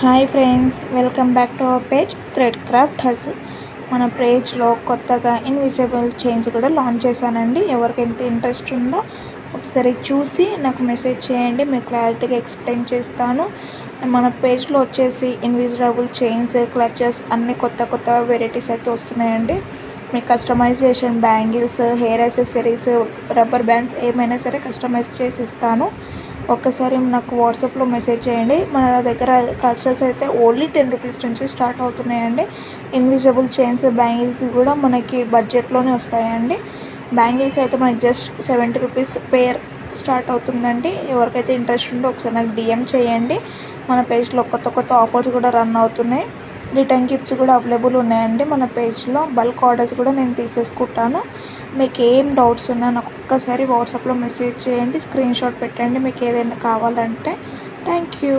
Hi friends, welcome back to our page thread craft hub. మన పేజ్లో కొత్తగా invisible chains కూడా లాంచ్ చేశానండి. ఎవరికైతే ఇంట్రెస్ట్ ఉందో ఒకసారి చూసి నాకు మెసేజ్ చేయండి, మీకు క్లారిటీగా ఎక్స్ప్లెయిన్ చేస్తాను. మన పేజ్లో వచ్చేసి ఇన్విజిబుల్ చైన్స్, క్లచెస్ అన్ని కొత్త వెరైటీస్ అయితే వస్తున్నాయండి. మీ customization bangles, hair accessories, rubber bands ఏమైనా సరే కస్టమైజ్ చేసి ఇస్తాను. ఒక్కసారి నాకు వాట్సాప్లో మెసేజ్ చేయండి. మన దగ్గర కల్చర్స్ అయితే ఓన్లీ 10 రూపీస్ నుంచి స్టార్ట్ అవుతున్నాయండి. ఇన్విజిబుల్ చైన్స్, బ్యాంగిల్స్ కూడా మనకి బడ్జెట్లోనే వస్తాయండి. బ్యాంగిల్స్ అయితే మనకి జస్ట్ 70 రూపీస్ పేర్ స్టార్ట్ అవుతుందండి. ఎవరికైతే ఇంట్రెస్ట్ ఉందో ఒకసారి నాకు DM చేయండి. మన పేజ్లో కొత్త ఆఫర్స్ కూడా రన్ అవుతున్నాయి. రిటర్న్ గిఫ్ట్స్ కూడా అవైలబుల్ ఉన్నాయండి. మన పేజ్లో బల్క్ ఆర్డర్స్ కూడా నేను తీసేసుకుంటాను. మీకు ఏం డౌట్స్ ఉన్నా నాకు ఒక్కసారి వాట్సాప్లో మెసేజ్ చేయండి, స్క్రీన్ షాట్ పెట్టండి మీకు ఏదైనా కావాలంటే. Thank you.